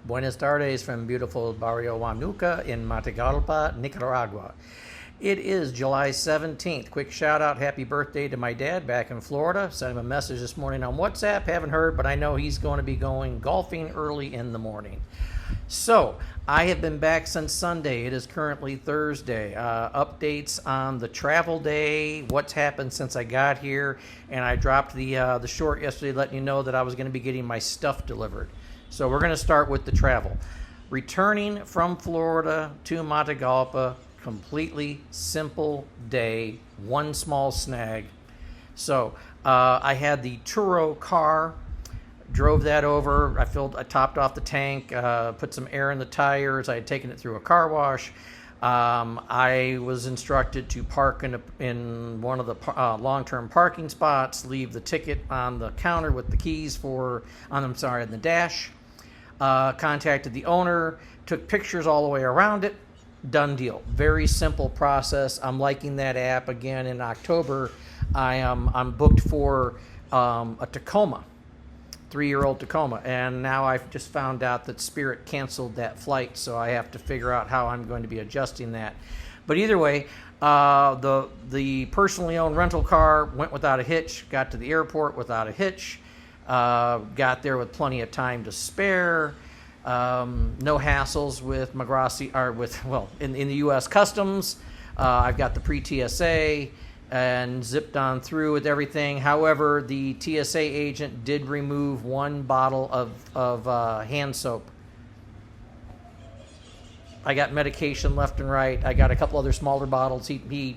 Buenas tardes from beautiful Barrio Huanuca in Matagalpa, Nicaragua. It is July 17th. Quick shout out, happy birthday to my dad back in Florida. Sent him a message this morning on WhatsApp. Haven't heard, but I know he's going to be going golfing early in the morning. So, I have been back since Sunday. It is currently Thursday. Updates on the travel day, what's happened since I got here, and I dropped the short yesterday letting you know that I was going to be getting my stuff delivered. So we're going to start with the travel. Returning from Florida to Matagalpa, completely simple day, one small snag. So I had the Turo car. Drove that over. I topped off the tank, put some air in the tires. I had taken it through a car wash. I was instructed to park in one of the long-term parking spots, leave the ticket on the counter with the keys on the dash. Contacted the owner, took pictures all the way around it. Done deal. Very simple process. I'm liking that app. Again, in October, I'm booked for a Tacoma. 3-year-old Tacoma, and now I've just found out that Spirit canceled that flight, so I have to figure out how I'm going to be adjusting that. But either way, the personally owned rental car went without a hitch, got to the airport without a hitch, got there with plenty of time to spare, no hassles with in the U.S. Customs. I've got the pre-TSA, and zipped on through with everything. However, the TSA agent did remove one bottle of hand soap. I got medication left and right. I got a couple other smaller bottles. He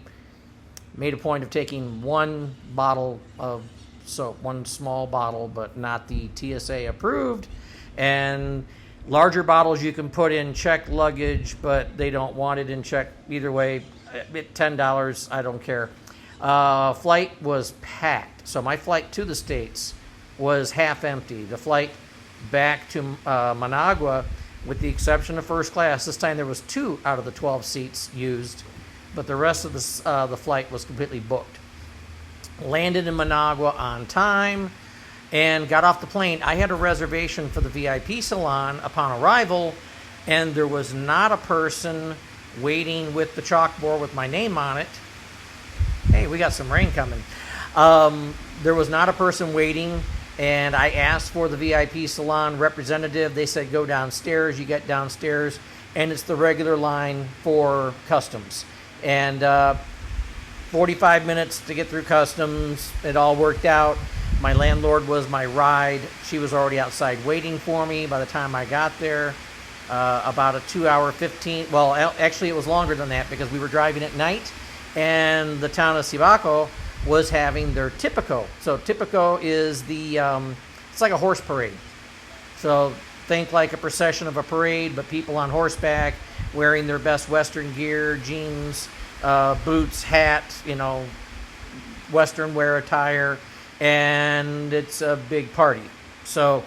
made a point of taking one bottle of soap, one small bottle, but not the TSA approved. And larger bottles you can put in checked luggage, but they don't want it in checked either way. $10, I don't care. Flight was packed. So my flight to the States was half empty. The flight back to Managua, with the exception of first class, this time there was 2 out of the 12 seats used, but the rest of the flight was completely booked. Landed in Managua on time and got off the plane. I had a reservation for the VIP salon upon arrival, and there was not a person waiting with the chalkboard with my name on it. Hey, we got some rain coming. There was not a person waiting, and I asked for the VIP salon representative. They said, go downstairs. You get downstairs, and it's the regular line for customs. And 45 minutes to get through customs. It all worked out. My landlord was my ride. She was already outside waiting for me by the time I got there. About a 2-hour 15. Well, actually, it was longer than that because we were driving at night. And the town of Sibaco was having their Tipico. So Tipico is it's like a horse parade. So think like a procession of a parade, but people on horseback wearing their best Western gear, jeans, boots, hat, Western wear attire, and it's a big party. So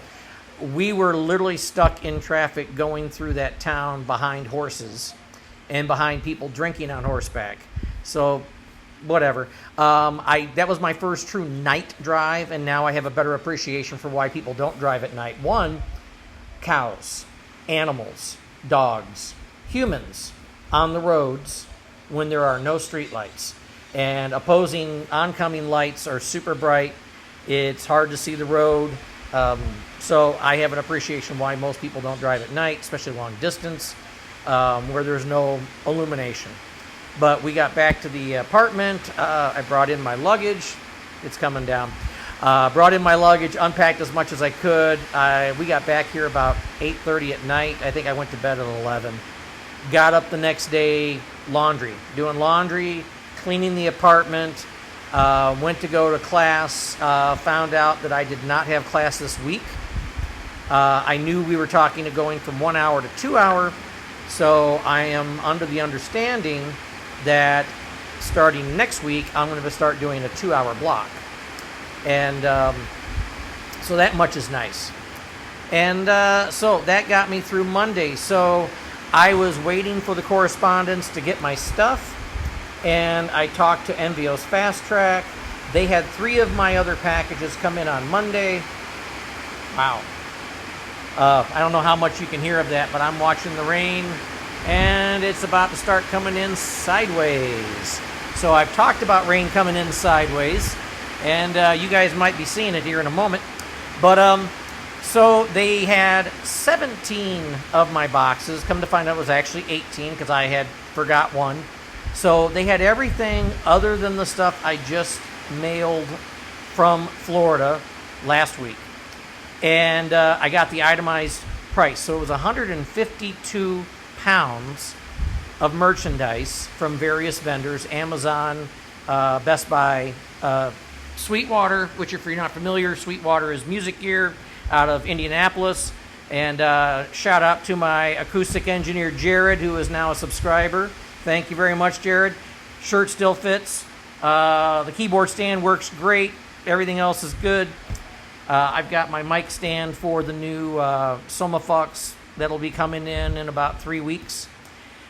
we were literally stuck in traffic going through that town behind horses and behind people drinking on horseback. So, whatever. That was my first true night drive, and now I have a better appreciation for why people don't drive at night. One, cows, animals, dogs, humans on the roads when there are no street lights. And opposing oncoming lights are super bright. It's hard to see the road. So I have an appreciation why most people don't drive at night, especially long distance, where there's no illumination. But we got back to the apartment. I brought in my luggage. It's coming down. Brought in my luggage, unpacked as much as I could. We got back here about 8:30 at night. I think I went to bed at 11. Got up the next day, doing laundry, cleaning the apartment. Went to go to class. Found out that I did not have class this week. I knew we were talking to going from 1 hour to 2 hour. So I am under the understanding that starting next week, I'm going to start doing a 2-hour block. And so that much is nice. And so that got me through Monday. So I was waiting for the correspondence to get my stuff, and I talked to Envios Fast Track. They had 3 of my other packages come in on Monday. Wow. I don't know how much you can hear of that, but I'm watching the rain, and it's about to start coming in sideways. So I've talked about rain coming in sideways, and you guys might be seeing it here in a moment. But so they had 17 of my boxes. Come to find out it was actually 18 because I had forgot one. So they had everything other than the stuff I just mailed from Florida last week. And I got the itemized price. So it was 152 pounds of merchandise from various vendors, Amazon, Best Buy, Sweetwater, which if you're not familiar, Sweetwater is music gear out of Indianapolis. And shout out to my acoustic engineer, Jared, who is now a subscriber. Thank you very much, Jared. Shirt still fits. The keyboard stand works great. Everything else is good. I've got my mic stand for the new Somafux that'll be coming in about 3 weeks.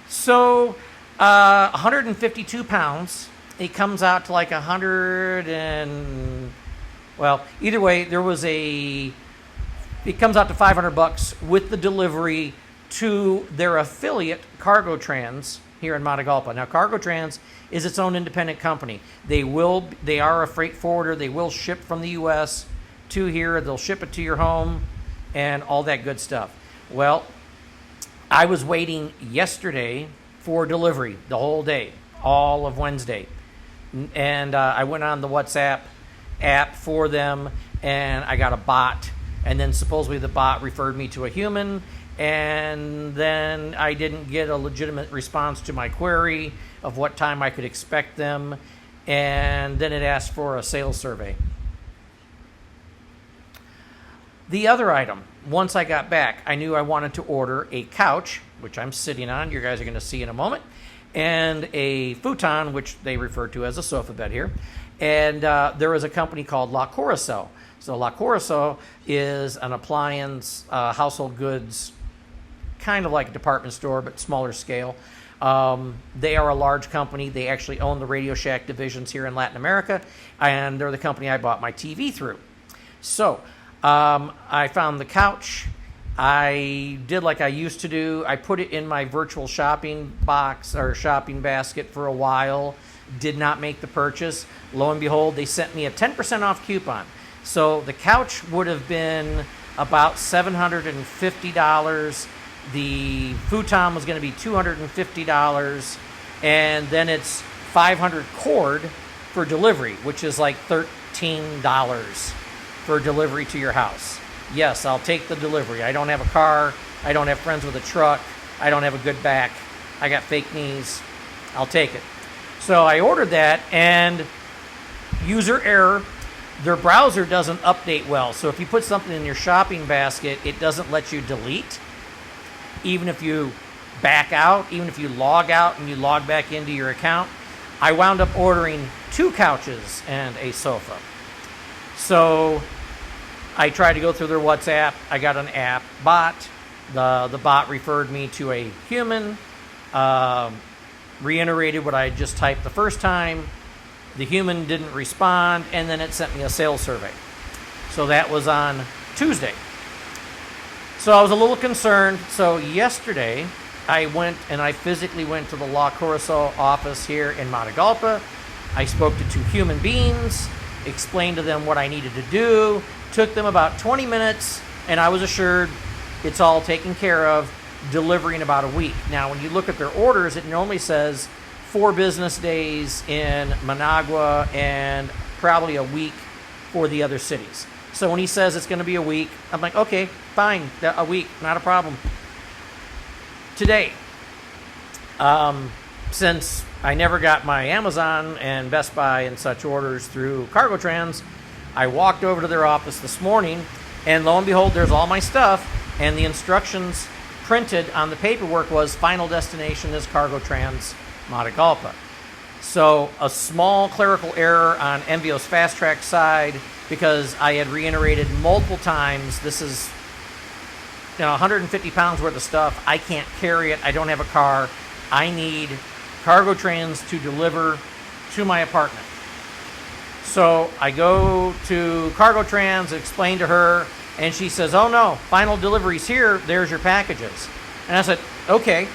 So 152 pounds. It comes out to like 100 and, well, either way, it comes out to $500 with the delivery to their affiliate, Cargo Trans, here in Matagalpa. Now, Cargo Trans is its own independent company. They are a freight forwarder. They will ship from the U.S. to here. They'll ship it to your home and all that good stuff. Well, I was waiting yesterday for delivery the whole day, all of Wednesday. And I went on the WhatsApp app for them, and I got a bot. And then supposedly the bot referred me to a human, and then I didn't get a legitimate response to my query of what time I could expect them, and then it asked for a sales survey. The other item, once I got back, I knew I wanted to order a couch, which I'm sitting on, you guys are going to see in a moment, and a futon, which they refer to as a sofa bed here. And there is a company called La Corusel. So La Corusel is an appliance, household goods, kind of like a department store, but smaller scale. They are a large company. They actually own the Radio Shack divisions here in Latin America, and they're the company I bought my TV through. So I found the couch. I did like I used to do. I put it in my virtual shopping box or shopping basket for a while. Did not make the purchase. Lo and behold, they sent me a 10% off coupon. So the couch would have been about $750. The futon was going to be $250. And then it's $500 cord for delivery, which is like $13 for delivery to your house. Yes, I'll take the delivery. I don't have a car. I don't have friends with a truck. I don't have a good back. I got fake knees. I'll take it. So I ordered that, and user error, their browser doesn't update well. So if you put something in your shopping basket, it doesn't let you delete. Even if you back out, even if you log out and you log back into your account. I wound up ordering 2 couches and a sofa. So I tried to go through their WhatsApp. I got an app bot. The bot referred me to a human, reiterated what I had just typed the first time. The human didn't respond, and then it sent me a sales survey. So that was on Tuesday. So I was a little concerned. So yesterday, I went and I physically went to the La Corusel office here in Matagalpa. I spoke to 2 human beings, explained to them what I needed to do. Took them about 20 minutes, and I was assured it's all taken care of, delivery in about a week. Now, when you look at their orders, it normally says 4 business days in Managua and probably a week for the other cities. So when he says it's going to be a week, I'm like, okay, fine, a week, not a problem. Today, since I never got my Amazon and Best Buy and such orders through Cargo Trans, I walked over to their office this morning, and lo and behold, there's all my stuff, and the instructions printed on the paperwork was final destination is Cargo Trans Matagalpa. So a small clerical error on Envios Fast Track side, because I had reiterated multiple times, this is 150 pounds worth of stuff. I can't carry it. I don't have a car. I need Cargo Trans to deliver to my apartment. So I go to Cargo Trans, explain to her And she says, oh no, final delivery's here, there's your packages. And I said, okay,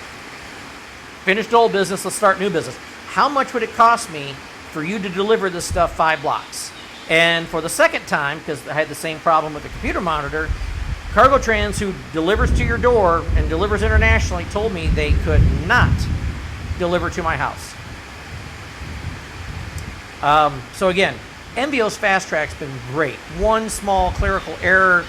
finished old business, let's start new business. How much would it cost me for you to deliver this stuff 5 blocks? And for the second time, because I had the same problem with the computer monitor, Cargotrans, who delivers to your door and delivers internationally, told me they could not deliver to my house. So again, Envios Fast Track's been great. One small clerical error.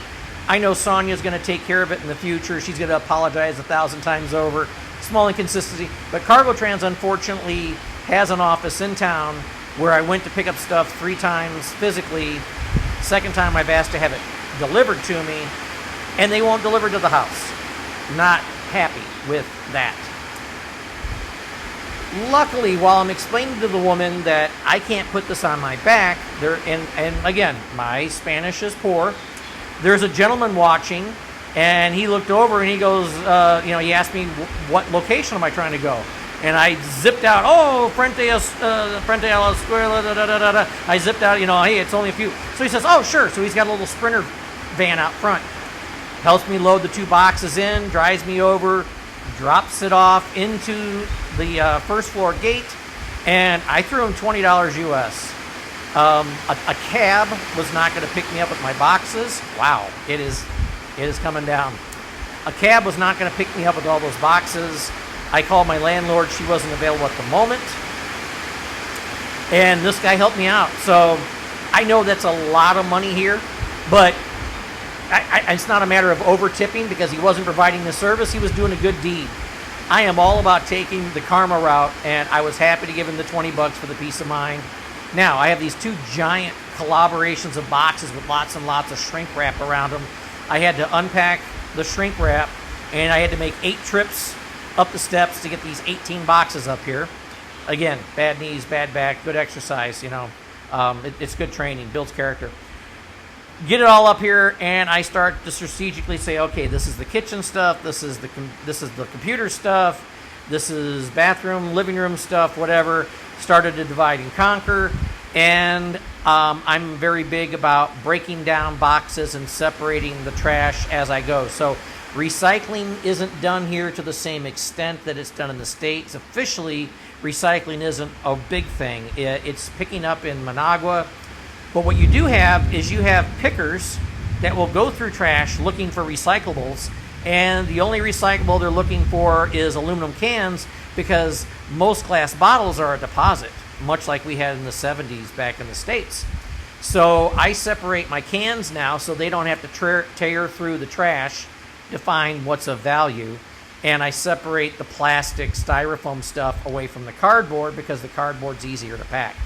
I know Sonia's going to take care of it in the future. She's going to apologize 1,000 times over. Small inconsistency. But Cargotrans, unfortunately, has an office in town where I went to pick up stuff 3 times physically. Second time I've asked to have it delivered to me, and they won't deliver to the house. Not happy with that. Luckily, while I'm explaining to the woman that I can't put this on my back, and again, my Spanish is poor, there's a gentleman watching, and he looked over and he goes, he asked me, what location am I trying to go? And I zipped out, frente a la escuela, da. I zipped out, hey, it's only a few. So he says, oh, sure. So he's got a little Sprinter van out front. Helps me load the 2 boxes in, drives me over, drops it off into the first floor gate, and I threw him $20 US. A cab was not going to pick me up with my boxes. Wow, it is coming down. A cab was not going to pick me up with all those boxes. I called my landlord. She wasn't available at the moment. And this guy helped me out. So I know that's a lot of money here, but it's not a matter of over-tipping because he wasn't providing the service. He was doing a good deed. I am all about taking the karma route, and I was happy to give him the $20 for the peace of mind. Now, I have these 2 giant collaborations of boxes with lots and lots of shrink wrap around them. I had to unpack the shrink wrap, and I had to make 8 trips up the steps to get these 18 boxes up here. Again, bad knees, bad back, good exercise, it's good training, builds character. Get it all up here, and I start to strategically say, okay, this is the kitchen stuff, this is the computer stuff, this is bathroom, living room stuff, whatever. Started to divide and conquer, and I'm very big about breaking down boxes and separating the trash as I go. So recycling isn't done here to the same extent that it's done in the States. Officially, recycling isn't a big thing. It's picking up in Managua. But what you do have is you have pickers that will go through trash looking for recyclables, and the only recyclable they're looking for is aluminum cans because most glass bottles are a deposit, much like we had in the 70s back in the States. So I separate my cans now so they don't have to tear through the trash to find what's of value, and I separate the plastic styrofoam stuff away from the cardboard because the cardboard's easier to pack.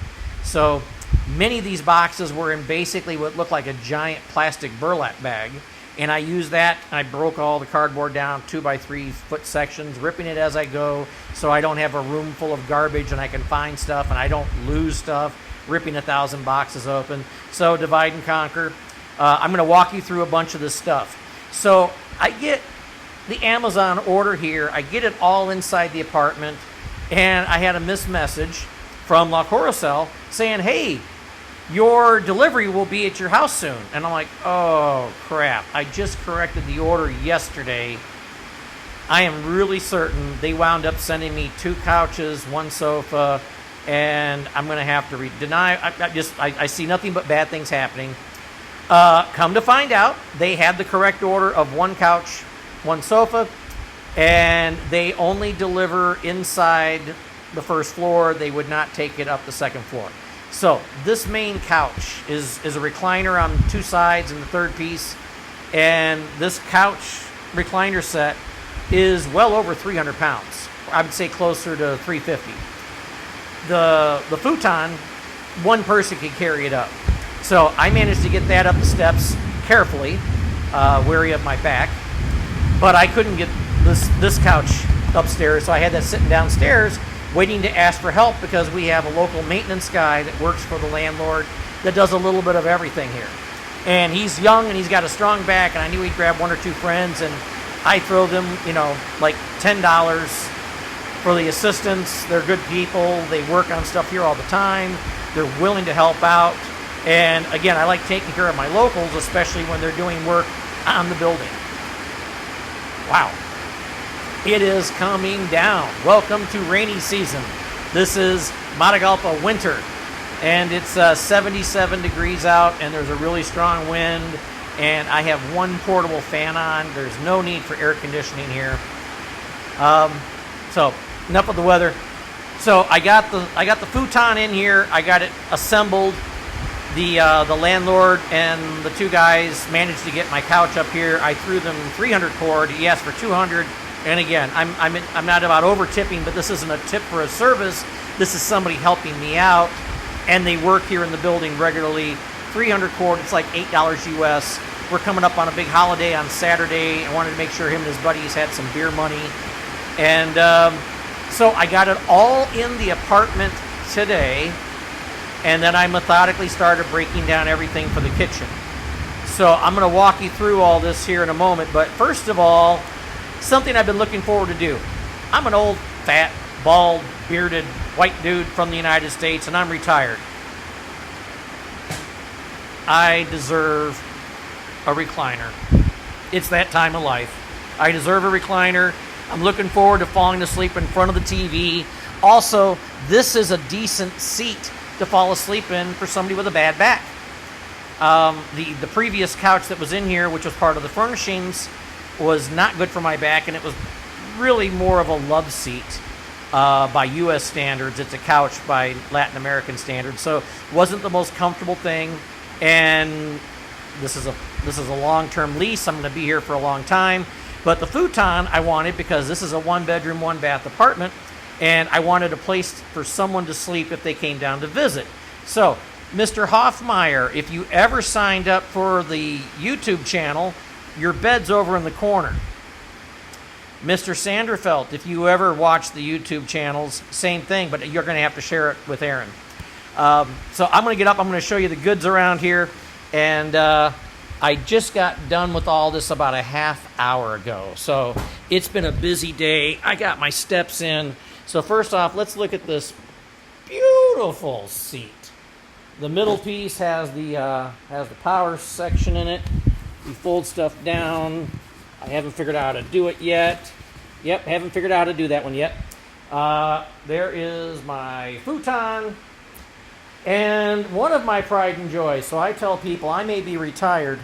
So many of these boxes were in basically what looked like a giant plastic burlap bag, and I used that, and I broke all the cardboard down 2x3 foot sections, ripping it as I go so I don't have a room full of garbage and I can find stuff and I don't lose stuff, ripping 1,000 boxes open. So divide and conquer. I'm going to walk you through a bunch of this stuff. So I get the Amazon order here. I get it all inside the apartment, and I had a missed message from La Corusel saying, hey, your delivery will be at your house soon. And I'm like, oh, crap. I just corrected the order yesterday. I am really certain they wound up sending me 2 couches, 1 sofa, and I'm going to have to deny. I see nothing but bad things happening. Come to find out, they had the correct order of 1 couch, 1 sofa, and they only deliver inside the first floor. They would not take it up the second floor. So this main couch is a recliner on 2 sides and the third piece, and this couch recliner set is well over 300 pounds. I would say closer to 350. The futon, 1 person could carry it up. So I managed to get that up the steps carefully, wary of my back, but I couldn't get this couch upstairs, so I had that sitting downstairs waiting to ask for help because we have a local maintenance guy that works for the landlord that does a little bit of everything here. And he's young and he's got a strong back, and I knew he'd grab 1 or 2 friends, and I throw them, like $10 for the assistants. They're good people. They work on stuff here all the time. They're willing to help out. And again, I like taking care of my locals, especially when they're doing work on the building. Wow. It is coming down. Welcome to rainy season. This is Matagalpa winter, and it's 77 degrees out, and there's a really strong wind, and I have one portable fan on. There's no need for air conditioning here. So enough of the weather. So I got the futon in here. I got it assembled. The landlord and the two guys managed to get my couch up here. I threw them 300 cord. He asked for 200. And again, I'm not about over tipping, but this isn't a tip for a service. This is somebody helping me out, and they work here in the building regularly. 300 cord. It's like $8 US. We're coming up on a big holiday on Saturday. I wanted to make sure him and his buddies had some beer money, and so I got it all in the apartment today. And then I methodically started breaking down everything for the kitchen. So I'm going to walk you through all this here in a moment. But first of all, something I've been looking forward to do. I'm an old, fat, bald, bearded, white dude from the United States, and I'm retired. I deserve a recliner. It's that time of life. I deserve a recliner. I'm looking forward to falling asleep in front of the TV. Also, this is a decent seat to fall asleep in for somebody with a bad back. The previous couch that was in here, which was part of the furnishings, was not good for my back, and it was really more of a love seat by U.S. standards. It's a couch by Latin American standards, so it wasn't the most comfortable thing. And this is a long-term lease. I'm going to be here for a long time. But the futon I wanted because this is a one-bedroom, one-bath apartment, and I wanted a place for someone to sleep if they came down to visit. So, Mr. Hoffmeyer, if you ever signed up for the YouTube channel, your bed's over in the corner. Mr. Sanderfeld, if you ever watch the YouTube channels, same thing, but you're going to have to share it with Aaron. So I'm going to get up. I'm going to show you the goods around here. And I just got done with all this about a half hour ago. So it's been a busy day. I got my steps in. So first off, let's look at this beautiful seat. The middle piece has the power section in it. You fold stuff down. I haven't figured out how to do it yet. Yep, haven't figured out how to do that one yet. There is my futon. And one of my pride and joy, so I tell people I may be retired,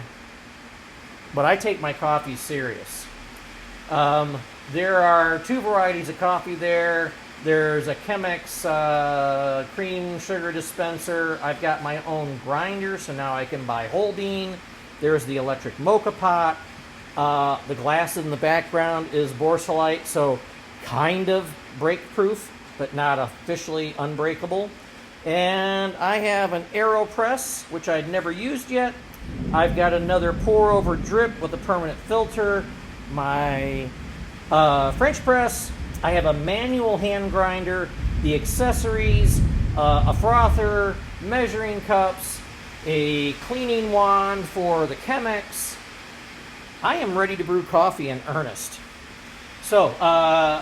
but I take my coffee serious. There are two varieties of coffee there. There's a Chemex cream sugar dispenser. I've got my own grinder, so now I can buy whole bean. There's the electric mocha pot. The glass in the background is Borsalite, so kind of break-proof, but not officially unbreakable. And I have an AeroPress, which I'd never used yet. I've got another pour-over drip with a permanent filter. My French press. I have a manual hand grinder, the accessories, a frother, measuring cups, a cleaning wand for the Chemex. I am ready to brew coffee in earnest. So,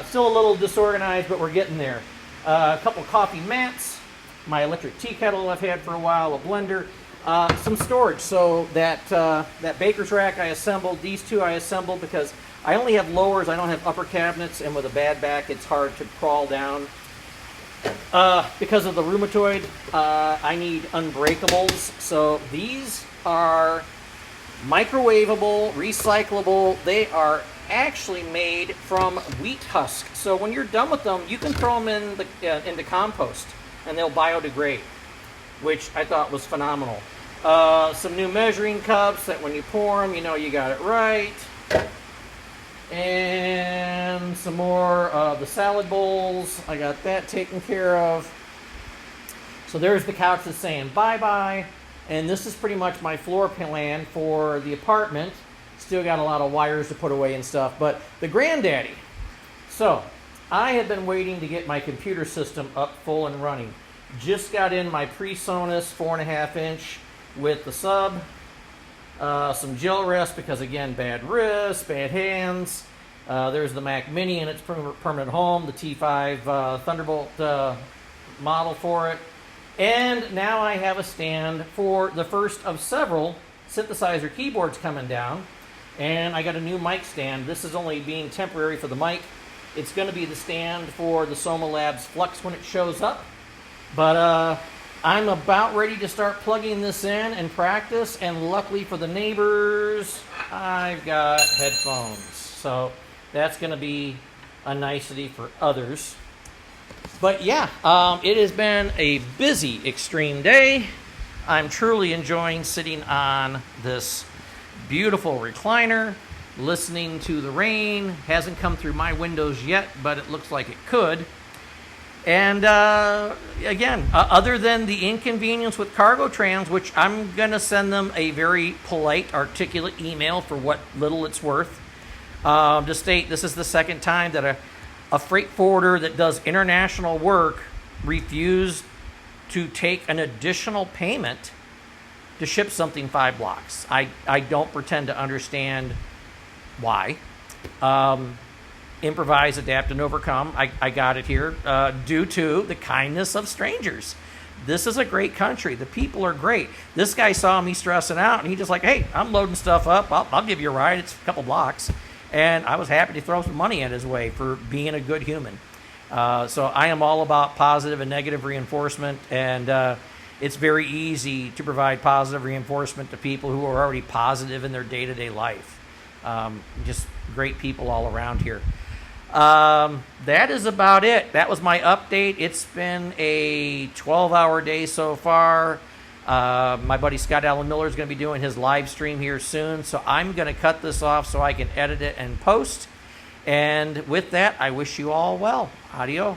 still a little disorganized, but we're getting there. A couple coffee mats, my electric tea kettle I've had for a while, a blender, some storage. So that baker's rack I assembled, these two I assembled because I only have lowers, I don't have upper cabinets, and with a bad back it's hard to crawl down. Because of the rheumatoid, I need unbreakables. So these are microwavable, recyclable. They are actually made from wheat husk. So when you're done with them, you can throw them into compost and they'll biodegrade, which I thought was phenomenal. Some new measuring cups that when you pour them, you know you got it right. And some more of the salad bowls. I got that taken care of. So there's the couch that's saying bye-bye. And this is pretty much my floor plan for the apartment. Still got a lot of wires to put away and stuff. But the granddaddy. So I have been waiting to get my computer system up full and running. Just got in my PreSonus 4.5 inch with the sub. Some gel rest because, again, bad wrists, bad hands. There's the Mac Mini in its permanent home, the T5 Thunderbolt model for it. And now I have a stand for the first of several synthesizer keyboards coming down. And I got a new mic stand. This is only being temporary for the mic. It's going to be the stand for the Soma Labs Flux when it shows up. But I'm about ready to start plugging this in and practice. And luckily for the neighbors, I've got headphones. So that's going to be a nicety for others. But yeah, it has been a busy extreme day. I'm truly enjoying sitting on this beautiful recliner, listening to the rain. Hasn't come through my windows yet, but it looks like it could. And again, other than the inconvenience with cargo trans, which I'm going to send them a very polite, articulate email for what little it's worth, to state this is the second time that a freight forwarder that does international work refused to take an additional payment to ship something 5 blocks. I don't pretend to understand why. Improvise, adapt, and overcome. I got it here due to the kindness of strangers. This is a great country. The people are great. This guy saw me stressing out, and he just like, hey, I'm loading stuff up. I'll give you a ride. It's a couple blocks. And I was happy to throw some money at his way for being a good human. So I am all about positive and negative reinforcement, and it's very easy to provide positive reinforcement to people who are already positive in their day-to-day life. Just great people all around here. That is about it. That was my update. It's been a 12-hour day so far. My buddy Scott Allen Miller is going to be doing his live stream here soon, so I'm going to cut this off so I can edit it and post. And with that, I wish you all well. Adios.